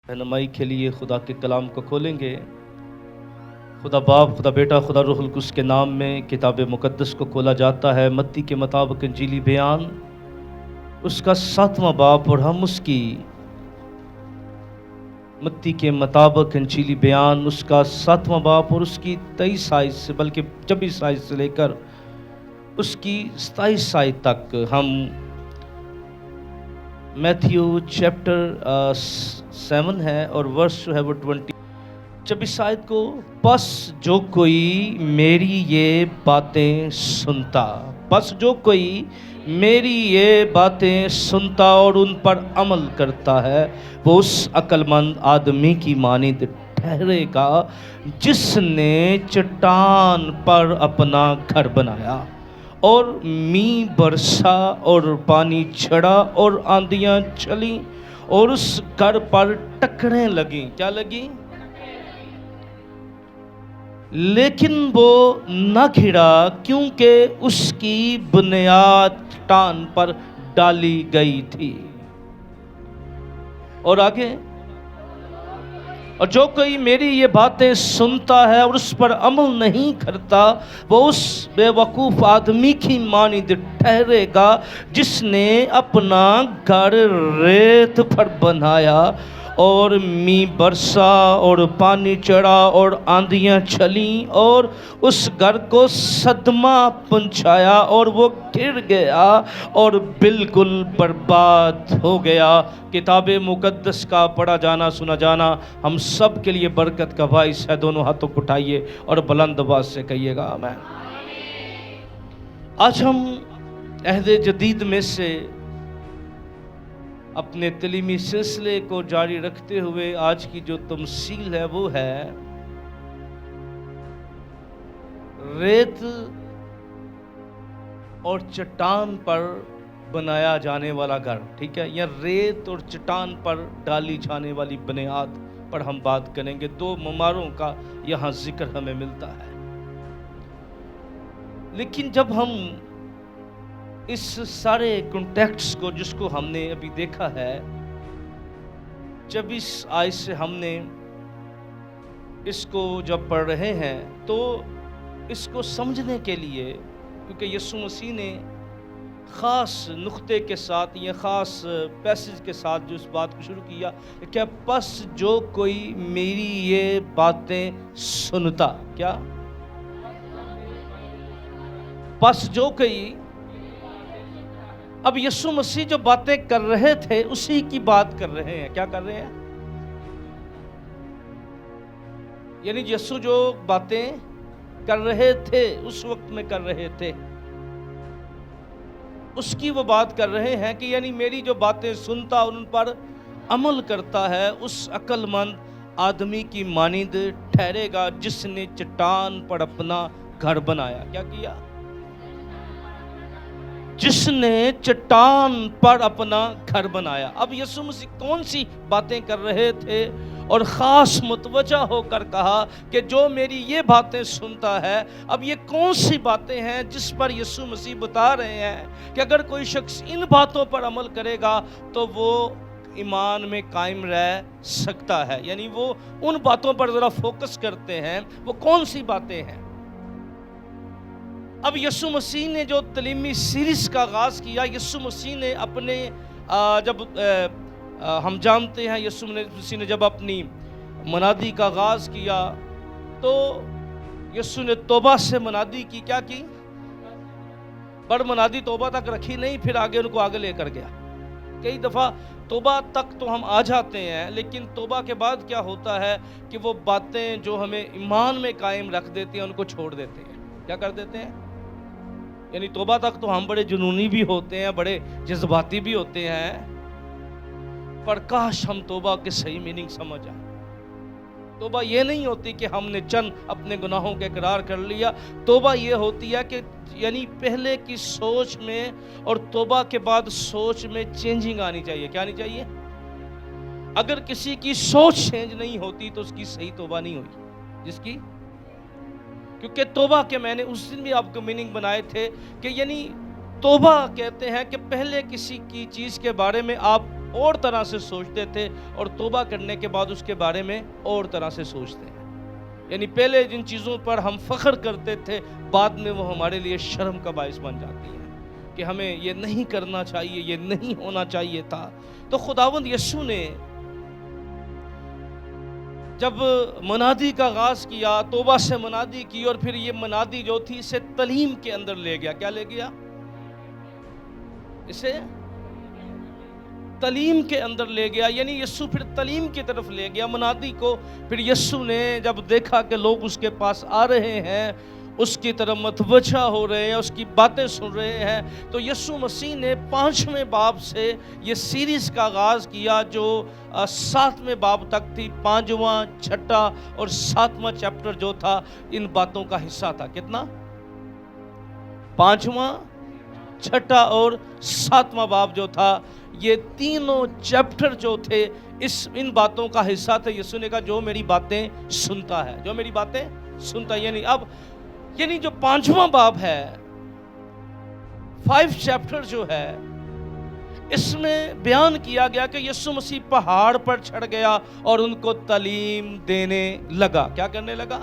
رہنمائی کے لیے خدا کے کلام کو کھولیں گے۔ خدا باپ، خدا بیٹا، خدا روح القدس کے نام میں کتاب مقدس کو کھولا جاتا ہے۔ متی کے مطابق انجیلی بیان اس کا 7واں باب، اور ہم اس کی متی کے مطابق انجیلی بیان اس کا 7واں باب اور اس کی 23 آیت سے بلکہ 26 آیت سے لے کر اس کی 27 آیت تک ہم میتھیو چیپٹر 7 ہے اور ورس جو ہے وہ 26 آیت کو، پس جو کوئی میری یہ باتیں سنتا، پس جو کوئی میری یہ باتیں سنتا اور ان پر عمل کرتا ہے وہ اس عقل مند آدمی کی مانند ٹھہرے گا جس نے چٹان پر اپنا گھر بنایا اور مینہ برسا اور پانی چڑھا اور آندیاں چلیں اور اس گھر پر ٹکریں لگیں۔ کیا لگیں؟ لیکن وہ نہ گھڑا کیونکہ اس کی بنیاد چٹان پر ڈالی گئی تھی۔ اور آگے، اور جو کوئی میری یہ باتیں سنتا ہے اور اس پر عمل نہیں کرتا وہ اس بے وقوف آدمی کی مانند ٹھہرے گا جس نے اپنا گھر ریت پر بنایا اور مینہ برسا اور پانی چڑھا اور آندیاں چلیں اور اس گھر کو صدمہ پہنچایا اور وہ گر گیا اور بالکل برباد ہو گیا۔ کتاب مقدس کا پڑھا جانا سنا جانا ہم سب کے لیے برکت کا باعث ہے۔ دونوں ہاتھوں کو اٹھائیے اور بلند آواز سے کہیے گا آمین۔ آج ہم عہد جدید میں سے اپنے تعلیمی سلسلے کو جاری رکھتے ہوئے آج کی جو تمثیل ہے وہ ہے ریت اور چٹان پر بنایا جانے والا گھر، ٹھیک ہے؟ یا ریت اور چٹان پر ڈالی جانے والی بنیاد پر ہم بات کریں گے۔ دو مماروں کا یہاں ذکر ہمیں ملتا ہے، لیکن جب ہم اس سارے کنٹیکسٹ کو جس کو ہم نے ابھی دیکھا ہے 26 آیت سے ہم نے اس کو جب پڑھ رہے ہیں تو اس کو سمجھنے کے لیے، کیونکہ یسوع مسیح نے خاص نقطے کے ساتھ یا خاص پیسج کے ساتھ جو اس بات کو شروع کیا کہ پس جو کوئی میری یہ باتیں سنتا، کیا؟ پس جو کوئی، اب یسوع مسیح جو باتیں کر رہے تھے اسی کی بات کر رہے ہیں۔ کیا کر رہے ہیں؟ یعنی یسوع جو باتیں کر رہے تھے اس وقت میں کر رہے تھے اس کی وہ بات کر رہے ہیں کہ یعنی میری جو باتیں سنتا اور ان پر عمل کرتا ہے اس عقل مند آدمی کی مانند ٹھہرے گا جس نے چٹان پر اپنا گھر بنایا۔ کیا کیا؟ جس نے چٹان پر اپنا گھر بنایا۔ اب یسوع مسیح کون سی باتیں کر رہے تھے اور خاص متوجہ ہو کر کہا کہ جو میری یہ باتیں سنتا ہے، اب یہ کون سی باتیں ہیں جس پر یسوع مسیح بتا رہے ہیں کہ اگر کوئی شخص ان باتوں پر عمل کرے گا تو وہ ایمان میں قائم رہ سکتا ہے۔ یعنی وہ ان باتوں پر ذرا فوکس کرتے ہیں، وہ کون سی باتیں ہیں؟ اب یسوع مسیح نے جو تعلیمی سیریز کا آغاز کیا، یسوع مسیح نے اپنے جب ہم جانتے ہیں یسوع مسیح نے جب اپنی منادی کا آغاز کیا تو یسوع نے توبہ سے منادی کی۔ کیا کی؟ پر منادی توبہ تک رکھی نہیں، پھر آگے ان کو آگے لے کر گیا۔ کئی دفعہ توبہ تک تو ہم آ جاتے ہیں لیکن توبہ کے بعد کیا ہوتا ہے کہ وہ باتیں جو ہمیں ایمان میں قائم رکھ دیتی ہیں ان کو چھوڑ دیتے ہیں۔ کیا کر دیتے ہیں؟ یعنی توبہ تک تو ہم بڑے جنونی بھی ہوتے ہیں، بڑے جذباتی بھی ہوتے ہیں، پر کاش ہم توبہ کے صحیح میننگ سمجھ جائیں۔ توبہ یہ نہیں ہوتی کہ ہم نے چند اپنے گناہوں کا اقرار کر لیا۔ توبہ یہ ہوتی ہے کہ یعنی پہلے کی سوچ میں اور توبہ کے بعد سوچ میں چینجنگ آنی چاہیے۔ کیا آنی چاہیے؟ اگر کسی کی سوچ چینج نہیں ہوتی تو اس کی صحیح توبہ نہیں ہوئی، جس کی، کیونکہ توبہ کے میں نے اس دن بھی آپ کو میننگ بنائے تھے کہ یعنی توبہ کہتے ہیں کہ پہلے کسی کی چیز کے بارے میں آپ اور طرح سے سوچتے تھے اور توبہ کرنے کے بعد اس کے بارے میں اور طرح سے سوچتے ہیں. یعنی پہلے جن چیزوں پر ہم فخر کرتے تھے بعد میں وہ ہمارے لیے شرم کا باعث بن جاتی ہیں کہ ہمیں یہ نہیں کرنا چاہیے، یہ نہیں ہونا چاہیے تھا. تو خداوند یسوع نے جب منادی کا آغاز کیا، توبہ سے منادی کی، اور پھر یہ منادی جو تھی اسے تعلیم کے اندر لے گیا. کیا لے گیا؟ اسے تعلیم کے اندر لے گیا. یعنی یسوع پھر تعلیم کی طرف لے گیا منادی کو. پھر یسوع نے جب دیکھا کہ لوگ اس کے پاس آ رہے ہیں، اس کی طرف متوجہ ہو رہے ہیں، اس کی باتیں سن رہے ہیں، تو یسوع مسیح نے 5ویں باب سے یہ سیریز کا آغاز کیا جو 7ویں باب تک تھی. 5واں، 6واں اور 7واں چیپٹر جو تھا ان باتوں کا حصہ تھا. کتنا؟ 5واں، 6واں اور 7واں باب جو تھا، یہ تینوں چیپٹر جو تھے ان باتوں کا حصہ تھے. یسوع نے کہا جو میری باتیں سنتا ہے، جو میری باتیں سنتا ہے. یعنی جو 5واں باب ہے، 5 چیپٹر جو ہے، اس میں بیان کیا گیا کہ یسوع مسیح پہاڑ پر چڑھ گیا اور ان کو تعلیم دینے لگا. کیا کرنے لگا؟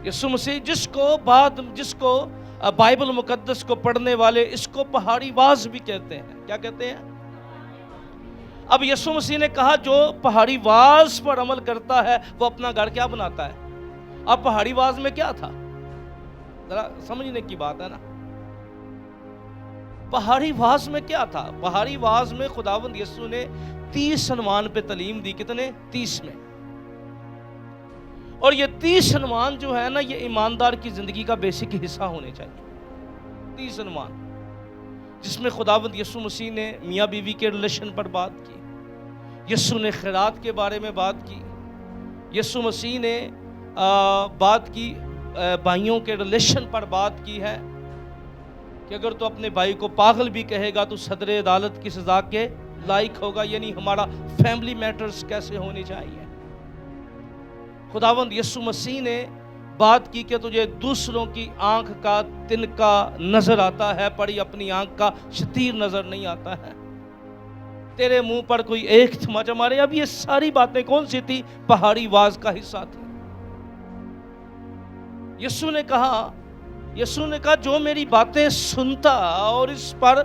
یسوع مسیح جس کو بائبل مقدس کو پڑھنے والے اس کو پہاڑی واز بھی کہتے ہیں. کیا کہتے ہیں؟ اب یسوع مسیح نے کہا جو پہاڑی واز پر عمل کرتا ہے وہ اپنا گھر کیا بناتا ہے؟ اب پہاڑی واز میں کیا تھا؟ ذرا سمجھنے کی بات ہے نا. پہاڑی واز میں کیا تھا؟ پہاڑی واز میں خداوند یسوع نے 30 عنوان پہ تعلیم دی. کتنے؟ 30 میں. اور یہ 30 عنوان جو ہے نا، یہ ایماندار کی زندگی کا بیسک حصہ ہونے چاہیے. 30 عنوان جس میں خداوند یسوع مسیح نے میاں بیوی کے ریلیشن پر بات کی، یسوع نے خیرات کے بارے میں بات کی، یسوع مسیح نے بات کی بھائیوں کے ریلیشن پر بات کی ہے کہ اگر تو اپنے بھائی کو پاگل بھی کہے گا تو صدر عدالت کی سزا کے لائق ہوگا. یعنی ہمارا فیملی میٹرز کیسے ہونے چاہیے. خداوند یسوع مسیح نے بات کی کہ تجھے دوسروں کی آنکھ کا تنکا نظر آتا ہے، پڑی اپنی آنکھ کا شتیر نظر نہیں آتا ہے. تیرے منہ پر کوئی ایک تماچا مارے. اب یہ ساری باتیں کون سی تھی؟ پہاڑی واز کا حصہ تھی. یسوع نے کہا جو میری باتیں سنتا اور اس پر،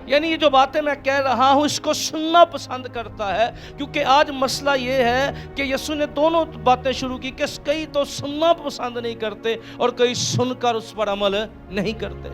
یعنی یہ جو باتیں میں کہہ رہا ہوں اس کو سننا پسند کرتا ہے. کیونکہ آج مسئلہ یہ ہے کہ یسوع نے دونوں باتیں شروع کی کہ کئی تو سننا پسند نہیں کرتے اور کئی سن کر اس پر عمل نہیں کرتے.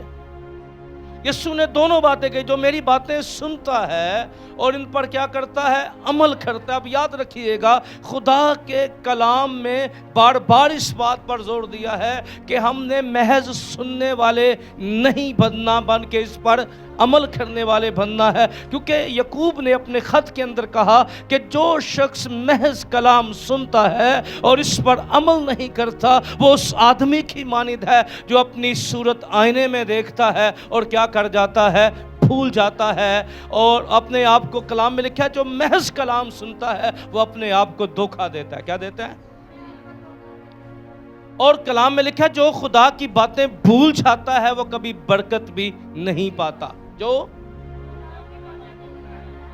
یسوع نے دونوں باتیں کہی، جو میری باتیں سنتا ہے اور ان پر کیا کرتا ہے؟ عمل کرتا ہے. اب یاد رکھیے گا خدا کے کلام میں بار بار اس بات پر زور دیا ہے کہ ہم نے محض سننے والے نہیں بننا، بن کے اس پر عمل کرنے والے بننا ہے. کیونکہ یعقوب نے اپنے خط کے اندر کہا کہ جو شخص محض کلام سنتا ہے اور اس پر عمل نہیں کرتا وہ اس آدمی کی مانند ہے جو اپنی صورت آئینے میں دیکھتا ہے اور کیا کر جاتا ہے؟ بھول جاتا ہے. اور اپنے آپ کو کلام میں لکھا ہے جو محض کلام سنتا ہے وہ اپنے آپ کو دھوکہ دیتا ہے. کیا دیتا ہے؟ اور کلام میں لکھا ہے جو خدا کی باتیں بھول جاتا ہے وہ کبھی برکت بھی نہیں پاتا. جو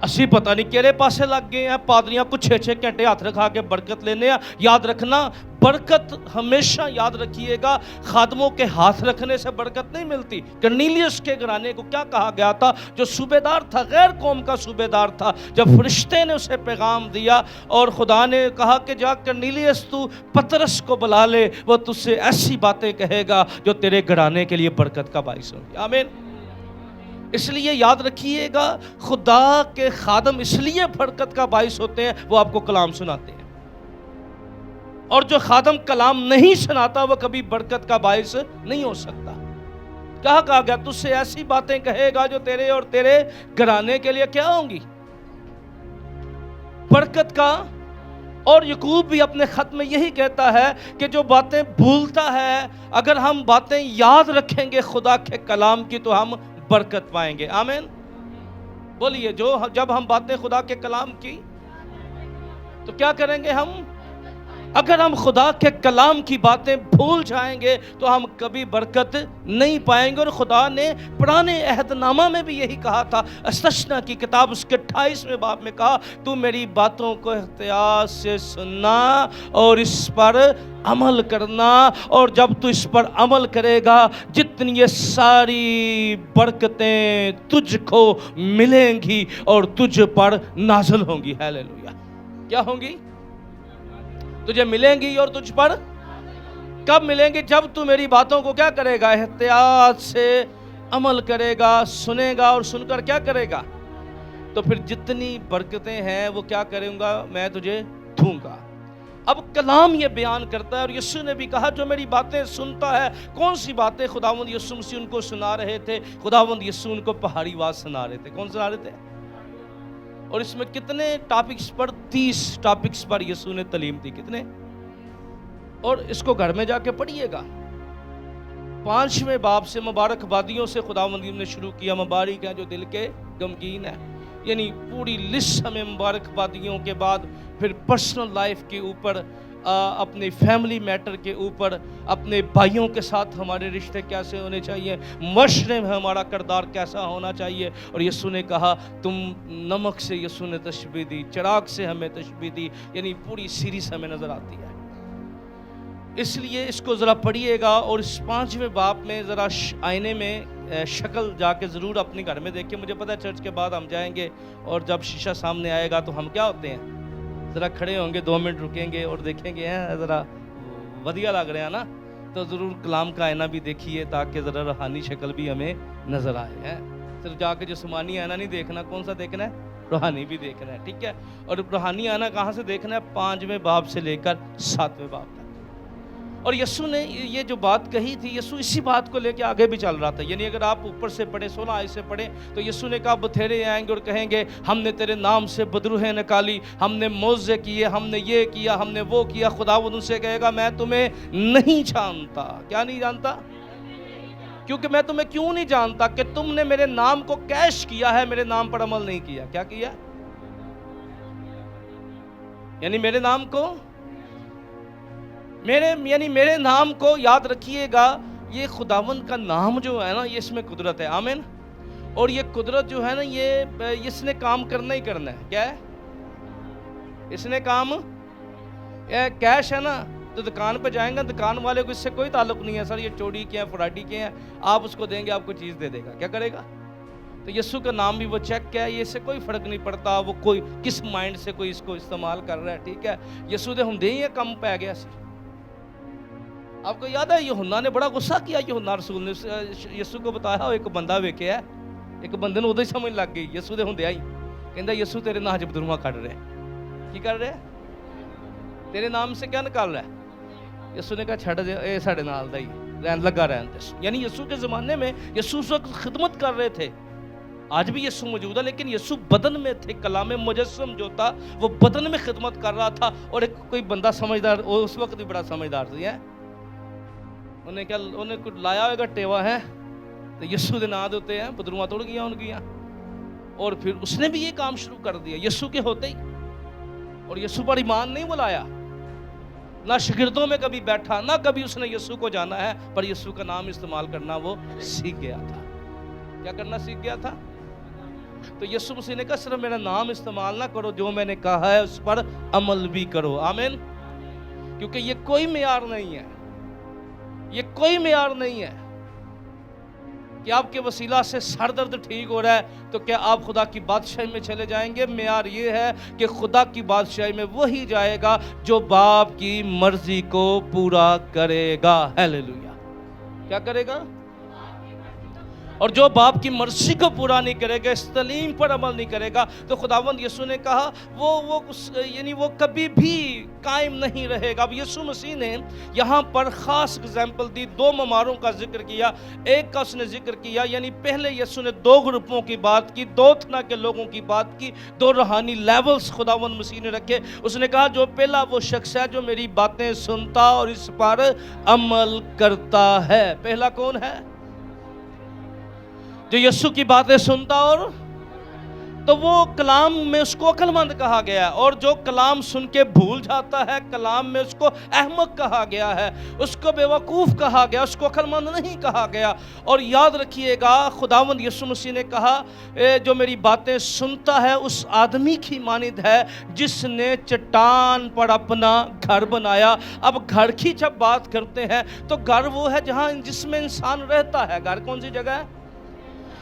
اسی پتہ نہیں کیرے پاسے لگ گئے ہیں پادریاں کچھ 6 گھنٹے ہاتھ رکھا کے برکت لینے ہیں. یاد رکھنا برکت ہمیشہ یاد رکھیے گا خادموں کے ہاتھ رکھنے سے برکت نہیں ملتی. کرنیلیس کے گھرانے کو کیا کہا گیا تھا؟ جو صوبے دار تھا، غیر قوم کا صوبے دار تھا، جب فرشتے نے اسے پیغام دیا اور خدا نے کہا کہ جا کرنیلیس تو پترس کو بلا لے، وہ تجھ سے ایسی باتیں کہے گا جو تیرے گھرانے کے لیے برکت کا باعث ہوگی. آمین. اس لیے یاد رکھیے گا خدا کے خادم اس لیے برکت کا باعث ہوتے ہیں وہ آپ کو کلام سناتے ہیں، اور جو خادم کلام نہیں سناتا وہ کبھی برکت کا باعث نہیں ہو سکتا. کہا گیا تجھ سے ایسی باتیں کہے گا جو تیرے اور تیرے گھرانے کے لیے کیا ہوں گی؟ برکت کا. اور یعقوب بھی اپنے خط میں یہی کہتا ہے کہ جو باتیں بھولتا ہے، اگر ہم باتیں یاد رکھیں گے خدا کے کلام کی تو ہم برکت پائیں گے. آمین. بولیے جب ہم باتیں خدا کے کلام کی تو کیا کریں گے؟ ہم اگر ہم خدا کے کلام کی باتیں بھول جائیں گے تو ہم کبھی برکت نہیں پائیں گے. اور خدا نے پرانے عہد نامہ میں بھی یہی کہا تھا. استثنا کی کتاب اس کے 28ویں باب میں کہا تو میری باتوں کو احتیاط سے سننا اور اس پر عمل کرنا, اور جب تو اس پر عمل کرے گا جتنی یہ ساری برکتیں تجھ کو ملیں گی اور تجھ پر نازل ہوں گی. ہیلیلویا. کیا ہوں گی؟ تجھے ملیں گی اور تجھ پر کب ملیں گی؟ جب تو میری باتوں کو کیا کرے گا؟ احتیاط سے عمل کرے گا, سنے گا, اور سن کر کیا کرے گا؟ تو پھر جتنی برکتیں ہیں وہ کیا کروں گا؟ میں تجھے دوں گا. اب کلام یہ بیان کرتا ہے, اور یسوع نے بھی کہا جو میری باتیں سنتا ہے. کون سی باتیں خداوند یسوع مسیح ان کو سنا رہے تھے؟ خداوند یسوع ان کو پہاڑی بات سنا رہے تھے. کون سنا رہے تھے؟ اور اس میں کتنے ٹاپکس پر؟ 30 ٹاپکس پر یسوع نے تعلیم دی. کتنے؟ اور اس کو گھر میں جا کے پڑھیے گا. 5ویں باب سے مبارکبادیوں سے خداوند نے شروع کیا. مبارک ہیں جو دل کے غمگین ہیں, یعنی پوری لسٹ ہمیں مبارکبادیوں کے بعد پھر پرسنل لائف کے اوپر, اپنے فیملی میٹر کے اوپر, اپنے بھائیوں کے ساتھ ہمارے رشتے کیسے ہونے چاہیے, معاشرے میں ہمارا کردار کیسا ہونا چاہیے. اور یسوع نے کہا تم نمک سے, یسوع نے تشبیہ دی, چراغ سے ہمیں تشبیہ دی, یعنی پوری سیریز ہمیں نظر آتی ہے. اس لیے اس کو ذرا پڑھیے گا, اور اس 5ویں باب میں ذرا آئینے میں شکل جا کے ضرور اپنے گھر میں دیکھیں. مجھے پتہ ہے چرچ کے بعد ہم جائیں گے اور جب شیشہ سامنے آئے گا تو ہم کیا ہوتے ہیں, ذرا کھڑے ہوں گے, 2 منٹ رکیں گے اور دیکھیں گے ذرا ودیا لگ رہے ہیں نا, تو ضرور کلام کا آئینہ بھی دیکھیے تاکہ ذرا روحانی شکل بھی ہمیں نظر آئے. صرف جا کے جسمانی آئینہ نہیں دیکھنا, کون سا دیکھنا ہے؟ روحانی بھی دیکھنا ہے. ٹھیک ہے. اور روحانی آئینہ کہاں سے دیکھنا ہے؟ 5ویں باب سے لے کر 7ویں باب تک. اور یسوع نے یہ جو بات کہی تھی, یسوع اسی بات کو لے کے آگے بھی چل رہا تھا. یعنی اگر آپ اوپر سے پڑھیں 16 آیت سے پڑھیں تو یسوع نے کہا بتھیرے آئیں گے اور کہیں گے ہم نے تیرے نام سے بدروہیں نکالی, ہم نے معجزے کیے, ہم نے یہ کیا, ہم نے وہ کیا. خداوند ان سے کہے گا میں تمہیں نہیں جانتا. کیا نہیں جانتا؟ کیونکہ میں تمہیں کیوں نہیں جانتا کہ تم نے میرے نام کو کیش کیا ہے, میرے نام پر عمل نہیں کیا. کیا کیا؟ یعنی میرے نام کو, میرے نام کو یاد رکھیے گا. یہ خداوند کا نام جو ہے نا, یہ اس میں قدرت ہے. آمین. اور یہ قدرت جو ہے نا, یہ اس نے کام کرنا ہی کرنا ہے. کیا ہے اس نے کام؟ کیش ہے نا, تو دکان پہ جائیں گا, دکان والے کو اس سے کوئی تعلق نہیں ہے سر یہ چوڑی کے ہیں, فراڈی کے ہیں. آپ اس کو دیں گے, آپ کو چیز دے دے گا. کیا کرے گا؟ تو یسوع کا نام بھی وہ چیک کیا ہے, یہ اس سے کوئی فرق نہیں پڑتا وہ کوئی کس مائنڈ سے کوئی اس کو استعمال کر رہا ہے. ٹھیک ہے. یسوع دے ہم دیں یہ کم پہ گیا سی. آپ کو یاد ہے یوحنا نے بڑا غصہ کیا, یوحنا رسول نے یسوع کو بتایا ایک بندہ ویکھیا ہے, ایک بندے نے ادھر ہی سمجھ لگ گئی. یسوع دے ہوندے آئی کہندا یسوع تیرے نام جب درما کڈ رہے, کی کر رہے, تیرے نام سے کیا نکال رہا ہے؟ یسوع نے کہا چھڑ دے, اے ساڈے نال دا ہی رہن لگا رہن دے. یعنی یسوع کے زمانے میں یسوع اس وقت خدمت کر رہے تھے. آج بھی یسوع موجود ہے, لیکن یسوع بدن میں تھے. کلام مجسم جو تھا وہ بدن میں خدمت کر رہا تھا. اور ایک کوئی بندہ سمجھدار, اس وقت بھی بڑا سمجھدار تھا, انہیں کچھ لایا ہوئے گا ٹیوا ہے, تو یسوع دے نام ہوتے ہیں, بدروਆਂ توڑ گیا ان کی. اور پھر اس نے بھی یہ کام شروع کر دیا یسوع کے ہوتے ہی. اور یسوع پر ایمان نہیں بلایا, نہ شاگردوں میں کبھی بیٹھا, نہ کبھی اس نے یسوع کو جانا ہے, پر یسوع کا نام استعمال کرنا وہ سیکھ گیا تھا. کیا کرنا سیکھ گیا تھا؟ تو یسوع مسیح نے کہا صرف میرا نام استعمال نہ کرو, جو میں نے کہا ہے اس پر عمل بھی کرو. آمین. کیونکہ یہ کوئی معیار نہیں ہے, یہ کوئی معیار نہیں ہے کہ آپ کے وسیلہ سے سر درد ٹھیک ہو رہا ہے تو کیا آپ خدا کی بادشاہی میں چلے جائیں گے. معیار یہ ہے کہ خدا کی بادشاہی میں وہی جائے گا جو باپ کی مرضی کو پورا کرے گا. ہیلیلویا. کیا کرے گا؟ اور جو باپ کی مرضی کو پورا نہیں کرے گا, اس تعلیم پر عمل نہیں کرے گا, تو خداوند یسوع نے کہا وہ کبھی بھی قائم نہیں رہے گا. اب یسوع مسیح نے یہاں پر خاص اگزامپل دی, 2 مماروں کا ذکر کیا. ایک کا اس نے ذکر کیا, یعنی پہلے یسوع نے 2 گروپوں کی بات کی, 2 طرح کے لوگوں کی بات کی, 2 روحانی لیولز خداوند مسیح نے رکھے. اس نے کہا جو پہلا وہ شخص ہے جو میری باتیں سنتا اور اس پر عمل کرتا ہے. پہلا کون ہے؟ جو یسوع کی باتیں سنتا اور تو وہ کلام میں اس کو عقل مند کہا گیا، اور جو کلام سن کے بھول جاتا ہے کلام میں اس کو احمق کہا گیا ہے، اس کو بیوقوف کہا گیا، اس کو عقل مند نہیں کہا گیا۔ اور یاد رکھیے گا خداوند یسوع مسیح نے کہا جو میری باتیں سنتا ہے اس آدمی کی مانند ہے جس نے چٹان پر اپنا گھر بنایا۔ اب گھر کی جب بات کرتے ہیں تو گھر وہ ہے جس میں انسان رہتا ہے۔ گھر کون سی جگہ ہے؟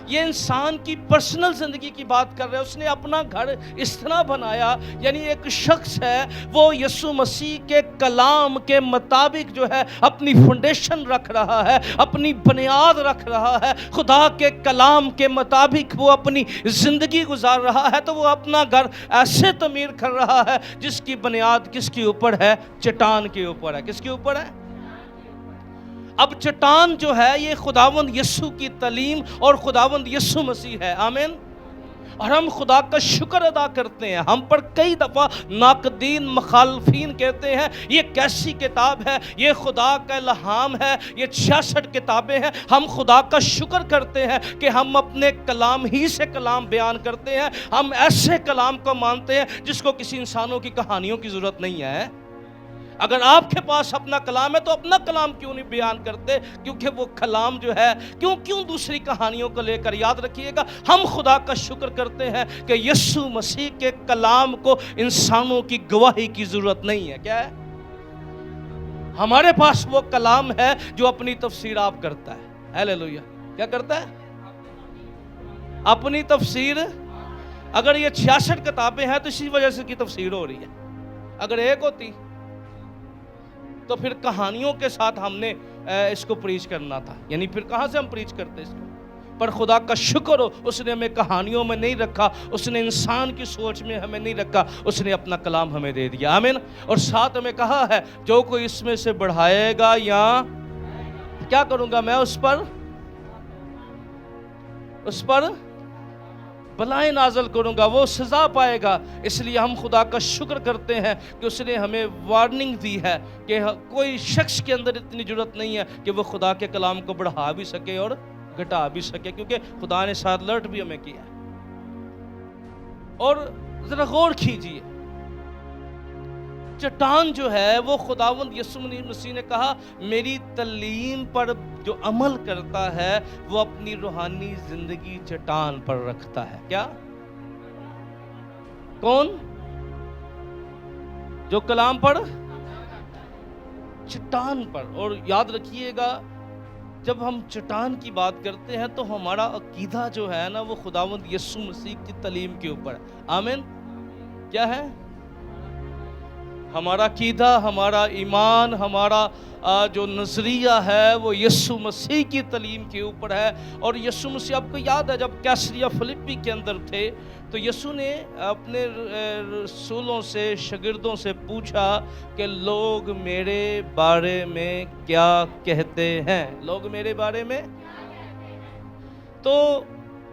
یہ انسان کی پرسنل زندگی کی بات کر رہے ہیں۔ اس نے اپنا گھر اس طرح بنایا، یعنی ایک شخص ہے وہ یسوع مسیح کے کلام کے مطابق جو ہے اپنی فنڈیشن رکھ رہا ہے، اپنی بنیاد رکھ رہا ہے، خدا کے کلام کے مطابق وہ اپنی زندگی گزار رہا ہے، تو وہ اپنا گھر ایسے تعمیر کر رہا ہے جس کی بنیاد کس کے اوپر ہے؟ چٹان کے اوپر ہے۔ کس کے اوپر ہے؟ اب چٹان جو ہے یہ خداوند یسوع کی تعلیم اور خداوند یسوع مسیح ہے۔ آمین۔ اور ہم خدا کا شکر ادا کرتے ہیں۔ ہم پر کئی دفعہ ناقدین مخالفین کہتے ہیں یہ کیسی کتاب ہے، یہ خدا کا الہام ہے، یہ 66 کتابیں ہیں۔ ہم خدا کا شکر کرتے ہیں کہ ہم اپنے کلام ہی سے کلام بیان کرتے ہیں۔ ہم ایسے کلام کو مانتے ہیں جس کو کسی انسانوں کی کہانیوں کی ضرورت نہیں ہے۔ اگر آپ کے پاس اپنا کلام ہے تو اپنا کلام کیوں نہیں بیان کرتے؟ کیونکہ وہ کلام جو ہے کیوں دوسری کہانیوں کو لے کر؟ یاد رکھیے گا ہم خدا کا شکر کرتے ہیں کہ یسوع مسیح کے کلام کو انسانوں کی گواہی کی ضرورت نہیں ہے۔ کیا ہے؟ ہمارے پاس وہ کلام ہے جو اپنی تفسیر آپ کرتا ہے۔ ہیلیلویا۔ کیا کرتا ہے؟ اپنی تفسیر۔ اگر یہ 66 کتابیں ہیں تو اسی وجہ سے کی تفسیر ہو رہی ہے۔ اگر ایک ہوتی تو پھر کہانیوں کے ساتھ ہم نے اس کو پریچ کرنا تھا، یعنی پھر کہاں سے ہم پریچ کرتے اس کو؟ پر خدا کا شکر ہو اس نے ہمیں کہانیوں میں نہیں رکھا، اس نے انسان کی سوچ میں ہمیں نہیں رکھا، اس نے اپنا کلام ہمیں دے دیا۔ آمین۔ اور ساتھ ہمیں کہا ہے جو کوئی اس میں سے بڑھائے گا یا کیا کروں گا میں اس پر بلائیں نازل کروں گا، وہ سزا پائے گا۔ اس لیے ہم خدا کا شکر کرتے ہیں کہ اس نے ہمیں وارننگ دی ہے کہ کوئی شخص کے اندر اتنی جرات نہیں ہے کہ وہ خدا کے کلام کو بڑھا بھی سکے اور گھٹا بھی سکے، کیونکہ خدا نے ساتھ الرٹ بھی ہمیں کیا ہے۔ اور ذرا غور کیجئے، چٹان جو ہے وہ خداوند یسوع مسیح نے کہا میری تعلیم پر جو عمل کرتا ہے وہ اپنی روحانی زندگی چٹان پر رکھتا ہے۔ کیا؟ کون؟ جو کلام پر چٹان پر۔ اور یاد رکھیے گا جب ہم چٹان کی بات کرتے ہیں تو ہمارا عقیدہ جو ہے نا وہ خداوند یسوع مسیح کی تعلیم کے اوپر ہے۔ آمین۔ کیا ہے؟ ہمارا عقیدہ، ہمارا ایمان، ہمارا جو نظریہ ہے وہ یسوع مسیح کی تعلیم کے اوپر ہے۔ اور یسوع مسیح، آپ کو یاد ہے جب کیسریا فلپی کے اندر تھے تو یسوع نے اپنے رسولوں سے، شاگردوں سے پوچھا کہ لوگ میرے بارے میں کیا کہتے ہیں؟ لوگ میرے بارے میں؟ تو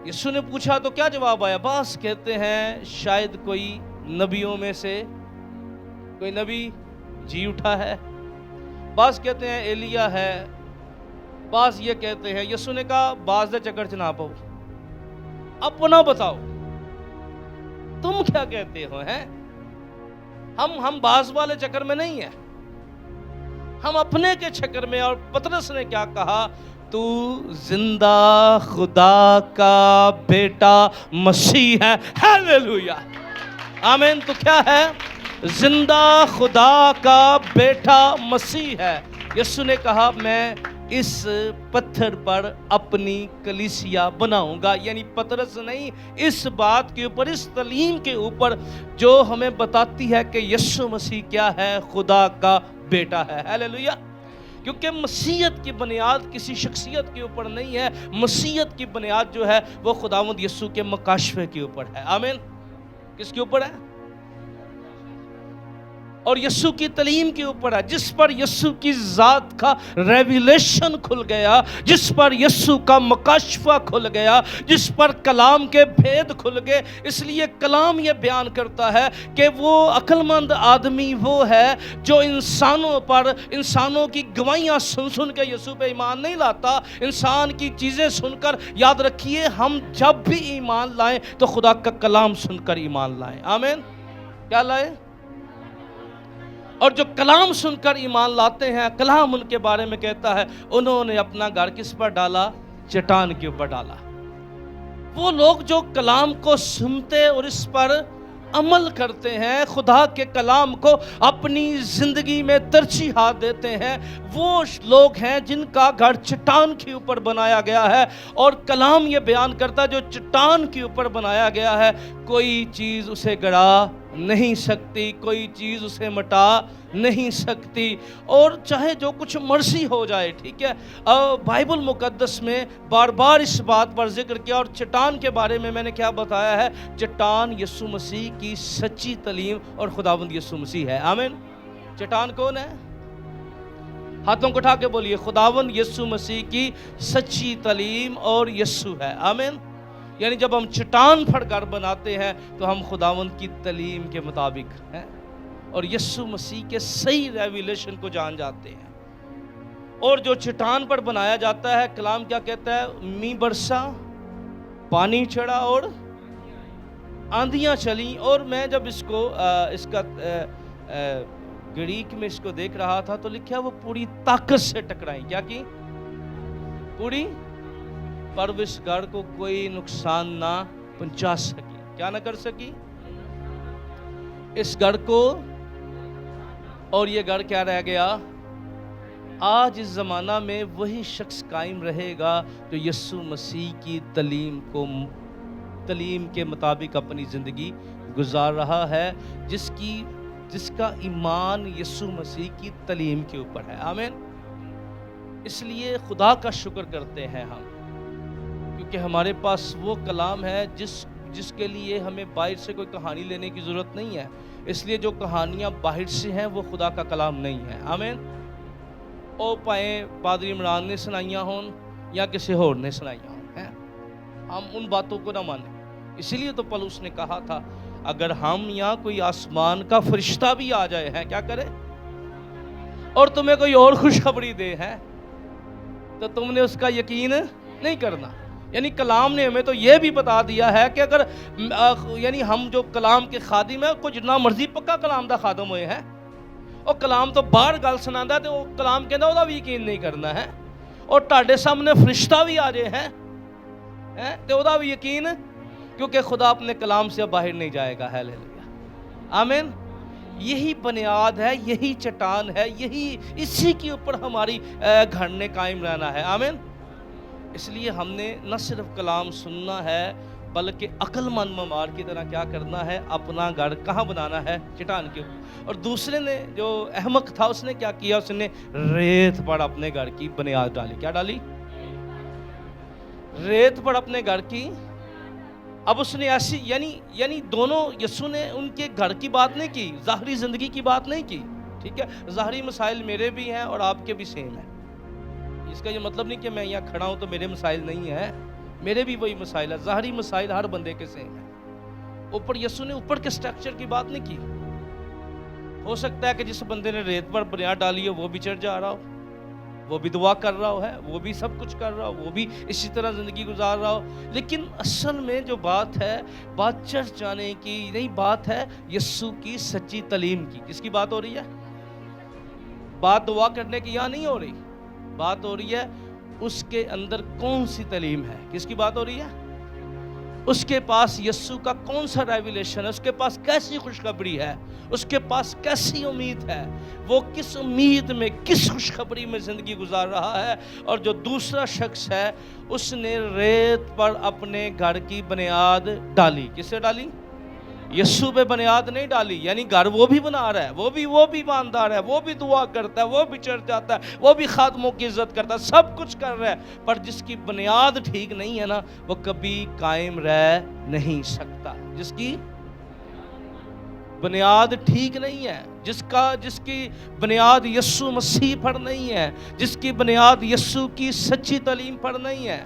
یسوع نے پوچھا تو کیا جواب آیا؟ بعض کہتے ہیں شاید کوئی نبیوں میں سے کوئی نبی جی اٹھا ہے، بعض کہتے ہیں ایلیا ہے، بعض یہ کہتے ہیں۔ یسوع نے کہا بعض دے چکر چ نہ پاؤ، اپنا بتاؤ تم کیا کہتے ہو؟ ہیں ہم بعض والے چکر میں نہیں ہیں، ہم اپنے کے چکر میں۔ اور پطرس نے کیا کہا؟ تو زندہ خدا کا بیٹا مسیح ہے۔ ہیلیلویا۔ آمین۔ تو کیا ہے؟ زندہ خدا کا بیٹا مسیح ہے۔ یسوع نے کہا میں اس پتھر پر اپنی کلیسیا بناؤں گا، یعنی پطرس نہیں، اس بات کے اوپر، اس تعلیم کے اوپر جو ہمیں بتاتی ہے کہ یسوع مسیح کیا ہے؟ خدا کا بیٹا ہے۔ ہیلیلویا۔ کیونکہ مسیحیت کی بنیاد کسی شخصیت کے اوپر نہیں ہے، مسیحیت کی بنیاد جو ہے وہ خداوند یسوع کے مکاشفے کے اوپر ہے۔ آمین۔ کس کے اوپر ہے؟ اور یسوع کی تعلیم کے اوپر ہے، جس پر یسوع کی ذات کا ریویلیشن کھل گیا، جس پر یسوع کا مکاشفہ کھل گیا، جس پر کلام کے بھید کھل گئے۔ اس لیے کلام یہ بیان کرتا ہے کہ وہ عقل مند آدمی وہ ہے جو انسانوں کی گواہیاں سن کے یسوع پہ ایمان نہیں لاتا، انسان کی چیزیں سن کر۔ یاد رکھیے، ہم جب بھی ایمان لائیں تو خدا کا کلام سن کر ایمان لائیں۔ آمین۔ کیا لائیں؟ اور جو کلام سن کر ایمان لاتے ہیں، کلام ان کے بارے میں کہتا ہے انہوں نے اپنا گھر کس پر ڈالا؟ چٹان کے اوپر ڈالا۔ وہ لوگ جو کلام کو سنتے اور اس پر عمل کرتے ہیں، خدا کے کلام کو اپنی زندگی میں ترجیحات دیتے ہیں، وہ لوگ ہیں جن کا گھر چٹان کے اوپر بنایا گیا ہے۔ اور کلام یہ بیان کرتا ہے جو چٹان کے اوپر بنایا گیا ہے، کوئی چیز اسے گڑا نہیں سکتی، کوئی چیز اسے مٹا نہیں سکتی، اور چاہے جو کچھ مرضی ہو جائے۔ ٹھیک ہے، بائبل مقدس میں بار بار اس بات پر ذکر کیا، اور چٹان کے بارے میں نے کیا بتایا ہے؟ چٹان یسوع مسیح کی سچی تعلیم اور خداوند یسوع مسیح ہے۔ آمین۔ چٹان کون ہے؟ ہاتھوں کو اٹھا کے بولیے، خداوند یسوع مسیح کی سچی تعلیم اور یسوع ہے۔ آمین۔ یعنی جب ہم چٹان پر گھر بناتے ہیں تو ہم خداوند کی تعلیم کے مطابق ہیں اور یسوع مسیح کے صحیح ریویلیشن کو جان جاتے ہیں۔ اور جو چٹان پر بنایا جاتا ہے، کلام کیا کہتا ہے؟ می برسا، پانی چڑھا اور آندھیاں چلیں۔ اور میں جب اس کا گریک میں اس کو دیکھ رہا تھا تو لکھا وہ پوری طاقت سے ٹکرائیں۔ کیا کی؟ پوری، پر اس گھر کو کوئی نقصان نہ پہنچا سکی۔ کیا نہ کر سکی؟ اس گھر کو۔ اور یہ گھر کیا رہ گیا؟ آج اس زمانہ میں وہی شخص قائم رہے گا جو یسوع مسیح کی تعلیم کے مطابق اپنی زندگی گزار رہا ہے، جس کا ایمان یسوع مسیح کی تعلیم کے اوپر ہے۔ آمین۔ اس لیے خدا کا شکر کرتے ہیں ہم، کیونکہ ہمارے پاس وہ کلام ہے جس کے لیے ہمیں باہر سے کوئی کہانی لینے کی ضرورت نہیں ہے۔ اس لیے جو کہانیاں باہر سے ہیں وہ خدا کا کلام نہیں ہے۔ آمین۔ او پائیں پادری عمران نے سنائیاں ہوں یا کسی اور نے سنائیاں ہوں، ہم ان باتوں کو نہ مانیں۔ اسی لیے تو پولس نے کہا تھا اگر ہم یا کوئی آسمان کا فرشتہ بھی آ جائے ہیں، کیا کرے، اور تمہیں کوئی اور خوشخبری دے ہے تو تم نے اس کا یقین نہیں کرنا۔ یعنی کلام نے ہمیں تو یہ بھی بتا دیا ہے کہ اگر یعنی ہم جو کلام کے خادم ہیں، کچھ جتنا مرضی پکا کلام دا خادم ہوئے ہیں، اور کلام تو باہر گل سناتا ہے تو وہ کلام کہنا وہ بھی یقین نہیں کرنا ہے، اور تہاڈے سامنے فرشتہ بھی آ جائے ہیں تو وہ بھی یقین، کیونکہ خدا اپنے کلام سے باہر نہیں جائے گا۔ ہیلیلویا۔ آمین۔ یہی بنیاد ہے، یہی چٹان ہے، اسی کے اوپر ہماری گھر نے قائم رہنا ہے۔ آمین۔ اس لیے ہم نے نہ صرف کلام سننا ہے بلکہ عقل مند ممار کی طرح کیا کرنا ہے؟ اپنا گھر کہاں بنانا ہے؟ چٹان کے اوپر۔ اور دوسرے نے جو احمق تھا اس نے کیا کیا؟ اس نے ریت پر اپنے گھر کی بنیاد ڈالی۔ کیا ڈالی؟ ریت پر اپنے گھر کی۔ اب اس نے ایسی یعنی دونوں، یسوع نے ان کے گھر کی بات نہیں کی، ظاہری زندگی کی بات نہیں کی۔ ٹھیک ہے، ظاہری مسائل میرے بھی ہیں اور آپ کے بھی سیم ہیں۔ اس کا یہ مطلب نہیں کہ میں یہاں کھڑا ہوں تو میرے مسائل نہیں ہیں، میرے بھی وہی مسائل ہیں۔ ظاہری مسائل ہر بندے کے سیم ہیں۔ یسوع نے اوپر کے سٹرکچر کی بات نہیں کی۔ ہو سکتا ہے کہ جس بندے نے ریت پر بنیاد ڈالی ہے وہ بھی چڑھ جا رہا ہو، وہ بھی دعا کر رہا ہے، وہ بھی سب کچھ کر رہا ہو، وہ بھی اسی طرح زندگی گزار رہا ہو، لیکن اصل میں جو بات ہے، بات چرچ جانے کی نہیں، بات ہے یسوع کی سچی تعلیم کی۔ کس کی بات ہو رہی ہے؟ بات دعا کرنے کی یہاں نہیں ہو رہی، بات ہو رہی ہے اس کے اندر کون سی تعلیم ہے۔ کس کی بات ہو رہی ہے؟ اس کے پاس یسوع کا کون سا ریویلیشن ہے، اس کے پاس کیسی خوشخبری ہے، اس کے پاس کیسی امید ہے، وہ کس امید میں، کس خوشخبری میں زندگی گزار رہا ہے۔ اور جو دوسرا شخص ہے اس نے ریت پر اپنے گھر کی بنیاد ڈالی۔ کس سے ڈالی؟ یسوع پہ بنیاد نہیں ڈالی۔ یعنی گھر وہ بھی بنا رہا ہے، وہ بھی ایماندار ہے، وہ بھی دعا کرتا ہے، وہ بھی چرچ جاتا ہے، وہ بھی خادموں کی عزت کرتا ہے، سب کچھ کر رہا ہے، پر جس کی بنیاد ٹھیک نہیں ہے نا، وہ کبھی قائم رہ نہیں سکتا۔ جس کی بنیاد ٹھیک نہیں ہے، جس کی بنیاد یسوع مسیح پر نہیں ہے، جس کی بنیاد یسوع کی سچی تعلیم پر نہیں ہے،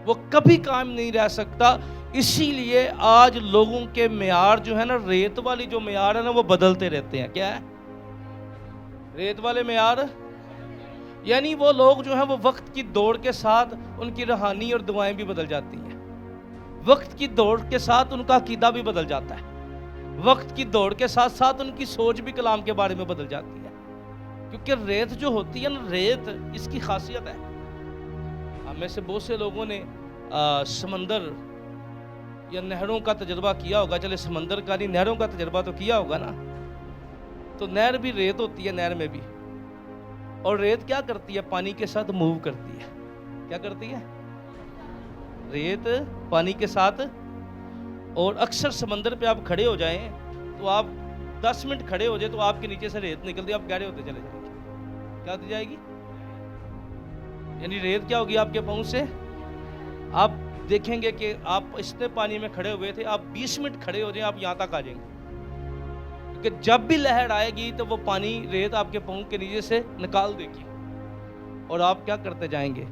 وہ کبھی قائم نہیں رہ سکتا۔ اسی لیے آج لوگوں کے معیار جو ہے نا، ریت والی جو معیار ہے نا، وہ بدلتے رہتے ہیں۔ کیا ہے ریت والے معیار؟ یعنی وہ لوگ جو ہیں وہ وقت کی دوڑ کے ساتھ ان کی روحانی اور دعائیں بھی بدل جاتی ہیں، وقت کی دوڑ کے ساتھ ان کا عقیدہ بھی بدل جاتا ہے، وقت کی دوڑ کے ساتھ ساتھ ان کی سوچ بھی کلام کے بارے میں بدل جاتی ہے، کیونکہ ریت جو ہوتی ہے نا، ریت اس کی خاصیت ہے۔ ہم میں سے بہت سے لوگوں نے سمندر یا نہروں کا تجربہ کیا ہوگا، چلے سمندر کا نہیں، نہروں کا تجربہ تو کیا ہوگا نا۔ تو نہر بھی ریت ہوتی ہے، نہر میں بھی، اور ریت کیا کرتی ہے؟ پانی کے ساتھ موو کرتی ہے۔ کیا کرتی ہے؟ ریت پانی کے ساتھ، اور اکثر سمندر پہ آپ کھڑے ہو جائیں تو آپ 10 منٹ کھڑے ہو جائے تو آپ کے نیچے سے ریت نکلتی ہے، آپ گہرے ہوتے چلے جائیں گے۔ کیا ہوتی جائے گی؟ یعنی ریت کیا ہوگی آپ کے پاؤں سے؟ آپ دیکھیں گے کہ آپ اتنے پانی میں کھڑے ہوئے تھے، آپ 20 منٹ کھڑے ہو جائیں، آپ یہاں تک آ جائیں گے، کیونکہ جب بھی لہر آئے گی تو وہ پانی ریت آپ کے پاؤں کے نیچے سے نکال دے گی، اور آپ کیا کرتے جائیں گے؟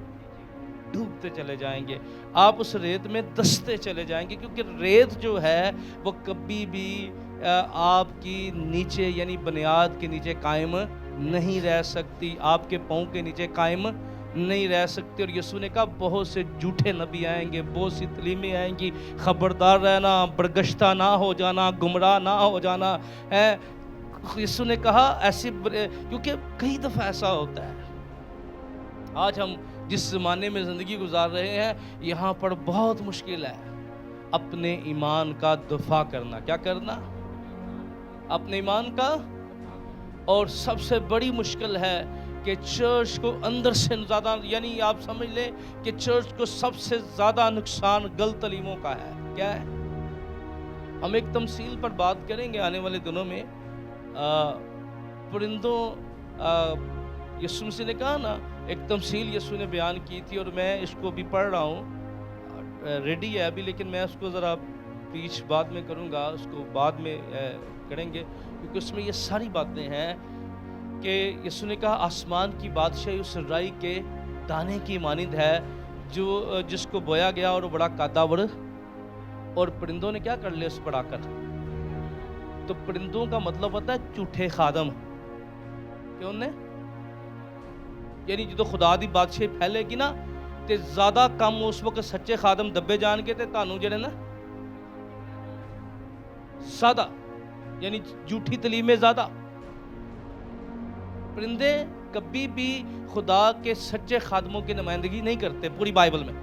ڈوبتے چلے جائیں گے، آپ اس ریت میں دستے چلے جائیں گے، کیونکہ ریت جو ہے وہ کبھی بھی آپ کی نیچے یعنی بنیاد کے نیچے قائم نہیں رہ سکتی، آپ کے پاؤں کے نیچے قائم نہیں رہ سکتی۔ اور یسوع نے کہا بہت سے جھوٹے نبی آئیں گے، بہت سی تعلیمیں آئیں گی، خبردار رہنا، برگشتہ نہ ہو جانا، گمراہ نہ ہو جانا ہے۔ یسوع نے کہا ایسی، کیونکہ کئی دفعہ ایسا ہوتا ہے، آج ہم جس زمانے میں زندگی گزار رہے ہیں یہاں پر بہت مشکل ہے اپنے ایمان کا دفاع کرنا۔ کیا کرنا؟ اپنے ایمان کا۔ اور سب سے بڑی مشکل ہے کہ چرچ کو اندر سے زیادہ، یعنی آپ سمجھ لیں کہ چرچ کو سب سے زیادہ نقصان غلط تعلیموں کا ہے۔ کیا ہے؟ ہم ایک تمثیل پر بات کریں گے آنے والے دنوں میں، پرندوں، یسوع مسیح نے کہا نا، ایک تمثیل یسوع نے بیان کی تھی، اور میں اس کو بھی پڑھ رہا ہوں، ریڈی ہے ابھی، لیکن میں اس کو ذرا پیچھ بعد میں کروں گا، اس کو بعد میں کریں گے، کیونکہ اس میں یہ ساری باتیں ہیں کہ یسوع نے کہا آسمان کی بادشاہی اس رائی کے دانے کی مانند ہے جس کو بویا گیا اور وہ بڑا قدور، اور پرندوں نے کیا کر لیا اس پر آ کر۔ تو پرندوں کا مطلب ہوتا ہے جھوٹے خادم، کیوں نے؟ یعنی جو خدا دی بادشاہی پھیلے گی نا تے زیادہ کم اس وقت سچے خادم دبے جان کے تے تانوں جڑے نا زیادہ، یعنی جھوٹی تعلیمیں زیادہ۔ پرندے کبھی بھی خدا کے سچے خادموں کی نمائندگی نہیں کرتے پوری بائبل میں۔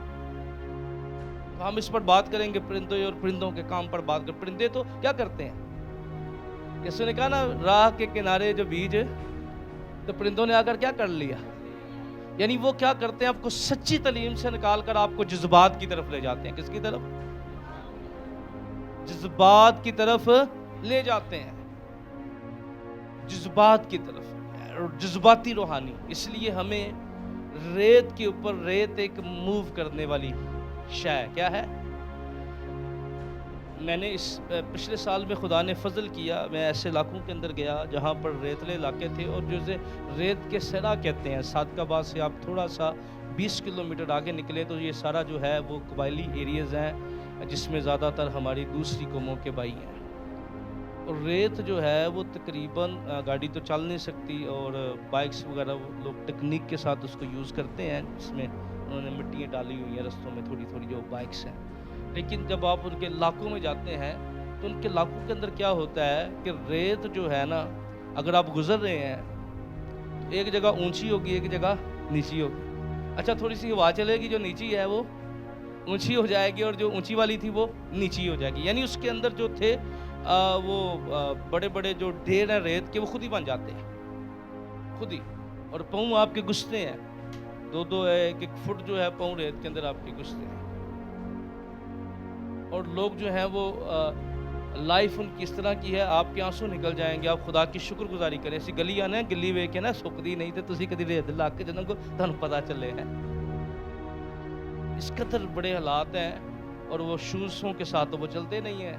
ہم اس پر بات کریں گے، پرندوں اور پرندوں کے کام پر بات کریں۔ پرندے تو کیا کرتے ہیں؟ یسوع نے کہا نا راہ کے کنارے جو بیج، تو پرندوں نے آ کر کیا کر لیا؟ یعنی وہ کیا کرتے ہیں؟ آپ کو سچی تعلیم سے نکال کر آپ کو جذبات کی طرف لے جاتے ہیں۔ کس کی طرف؟ جذبات کی طرف لے جاتے ہیں، جذبات کی طرف، جذباتی روحانی۔ اس لیے ہمیں ریت کے اوپر، ریت ایک موو کرنے والی شے ہے۔ کیا ہے؟ میں نے اس پچھلے سال میں خدا نے فضل کیا، میں ایسے علاقوں کے اندر گیا جہاں پر ریتلے علاقے تھے، اور جسے ریت کے صحرا کہتے ہیں۔ صادقآباد سے آپ تھوڑا سا 20 کلومیٹر آگے نکلے تو یہ سارا جو ہے وہ قبائلی ایریاز ہیں، جس میں زیادہ تر ہماری دوسری قوموں کے بھائی ہیں۔ اور ریت جو ہے وہ تقریباً گاڑی تو چل نہیں سکتی، اور بائکس وغیرہ لوگ ٹیکنیک کے ساتھ اس کو یوز کرتے ہیں، جس میں انہوں نے مٹیاں ڈالی ہوئی ہیں رستوں میں، تھوڑی تھوڑی جو بائکس ہیں۔ لیکن جب آپ ان کے علاقوں میں جاتے ہیں تو ان کے علاقوں کے اندر کیا ہوتا ہے کہ ریت جو ہے نا، اگر آپ گزر رہے ہیں تو ایک جگہ اونچی ہوگی، ایک جگہ نیچی ہوگی۔ اچھا تھوڑی سی ہوا چلے گی، جو نیچی ہے وہ اونچی ہو جائے گی، اور جو اونچی والی تھی وہ نیچی ہو جائے گی۔ یعنی اس کے اندر جو تھے وہ بڑے بڑے جو ڈھیر ہیں ریت کے، وہ خود ہی بن جاتے ہیں، خود ہی، اور پاؤں آپ کے گھستے ہیں، 2 1 فٹ جو ہے پاؤں ریت کے اندر آپ کے گھستے ہیں۔ اور لوگ جو ہیں وہ لائف ان کی اس طرح کی ہے، آپ کے آنسو نکل جائیں گے، آپ خدا کی شکر گزاری کریں۔ ایسی گلی آنا ہے، گلی ویکھ کے نا سکتی نہیں تے تسی کدی ریت علاقے جنہوں کو تہن پتا چلے ہیں۔ اس قدر بڑے حالات ہیں، اور وہ شوزوں کے ساتھ تو وہ چلتے نہیں ہیں۔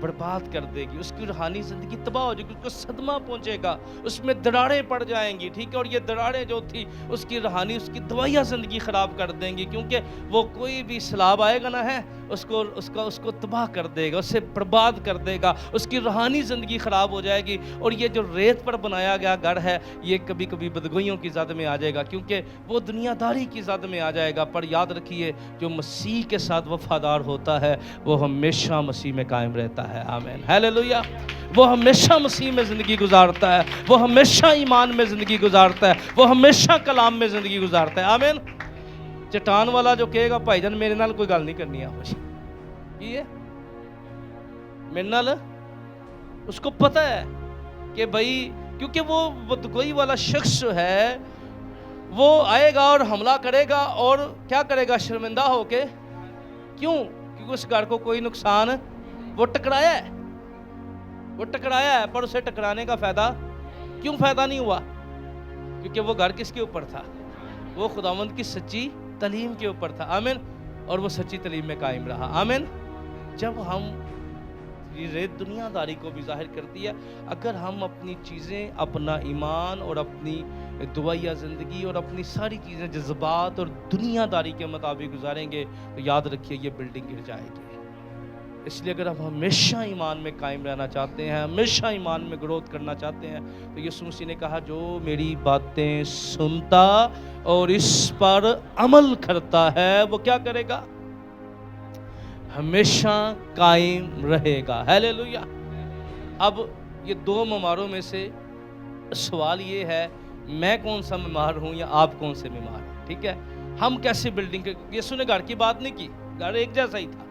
برباد کر دے گی، اس کی روحانی زندگی تباہ ہو جائے گی، اس کو صدمہ پہنچے گا، اس میں دراڑیں پڑ جائیں گی، ٹھیک ہے، اور یہ دراڑیں جو تھی اس کی روحانی، اس کی دوائیاں زندگی خراب کر دیں گی، کیونکہ وہ کوئی بھی سیلاب آئے گا نا ہے اس کو تباہ کر دے گا، اسے برباد کر دے گا، اس کی روحانی زندگی خراب ہو جائے گی۔ اور یہ جو ریت پر بنایا گیا گھر ہے یہ کبھی کبھی بدگوئیوں کی زد میں آ جائے گا، کیونکہ وہ دنیا داری کی زد میں آ جائے گا۔ پر یاد رکھیے جو مسیح کے ساتھ وفادار ہوتا ہے وہ ہمیشہ مسیح میں قائم رہتا ہے۔ آمین، ہیلیلویا۔ وہ ہمیشہ مسیح میں زندگی گزارتا ہے، وہ ہمیشہ ایمان میں زندگی گزارتا ہے، وہ ہمیشہ کلام میں زندگی گزارتا ہے۔ آمین۔ چٹان والا جو کہے گا بھائی جان میرے نال کوئی گل نہیں کرنی ہے، یہ میرے نال، اس کو پتہ ہے کہ بھائی، کیونکہ وہ بدگوئی والا شخص جو ہے وہ آئے گا اور حملہ کرے گا، اور کیا کرے گا؟ شرمندہ ہو کے۔ کیوں؟ کیونکہ اس گھر کو کوئی نقصان، وہ ٹکرایا ہے، پر اسے ٹکرانے کا فائدہ کیوں فائدہ نہیں ہوا؟ کیونکہ وہ گھر کس کے اوپر تھا؟ وہ خداوند کی سچی تعلیم کے اوپر تھا۔ آمین۔ اور وہ سچی تعلیم میں قائم رہا۔ آمین۔ جب ہم یہ ریت دنیا داری کو بھی ظاہر کرتی ہے، اگر ہم اپنی چیزیں، اپنا ایمان اور اپنی دعائیہ زندگی اور اپنی ساری چیزیں جذبات اور دنیا داری کے مطابق گزاریں گے تو یاد رکھیے یہ بلڈنگ گر جائے گی۔ اس لیے اگر ہم ہمیشہ ایمان میں قائم رہنا چاہتے ہیں، ہمیشہ ایمان میں گروتھ کرنا چاہتے ہیں، تو یسوع مسیح نے کہا جو میری باتیں سنتا اور اس پر عمل کرتا ہے وہ کیا کرے گا؟ ہمیشہ قائم رہے گا۔ ہیلیلویا۔ اب یہ دو بیماروں میں سے سوال یہ ہے میں کون سا بیمار ہوں یا آپ کون سے بیمار ہیں؟ ٹھیک ہے، ہم کیسے بلڈنگ، یسوع نے گھر کی بات نہیں کی، گھر ایک جیسا ہی تھا،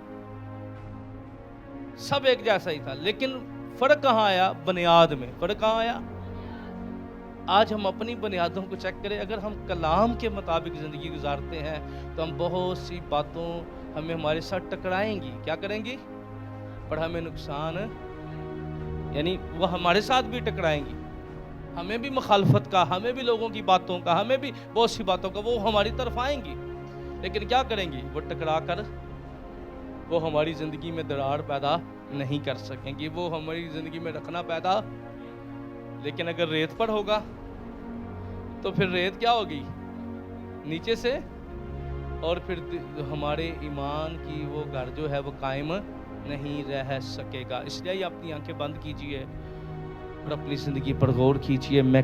سب ایک جیسا ہی تھا، لیکن فرق کہاں آیا؟ بنیاد میں فرق کہاں آیا؟ آج ہم اپنی بنیادوں کو چیک کریں، اگر ہم کلام کے مطابق زندگی گزارتے ہیں تو ہم بہت سی باتوں ہمیں ہمارے ساتھ ٹکرائیں گی، کیا کریں گی؟ پر ہمیں نقصان، یعنی وہ ہمارے ساتھ بھی ٹکرائیں گی، ہمیں بھی مخالفت کا، ہمیں بھی لوگوں کی باتوں کا، ہمیں بھی بہت سی باتوں کا، وہ ہماری طرف آئیں گی، لیکن کیا کریں گی؟ وہ ٹکرا کر وہ ہماری زندگی میں دراڑ پیدا نہیں کر سکیں گی، وہ ہماری زندگی میں رکھنا پیدا۔ لیکن اگر ریت پر ہوگا تو پھر ریت کیا ہوگی؟ نیچے سے، اور پھر ہمارے ایمان کی وہ گھر جو ہے وہ قائم نہیں رہ سکے گا۔ اس لیے اپنی آنکھیں بند کیجئے اور اپنی زندگی پر غور کیجئے، میں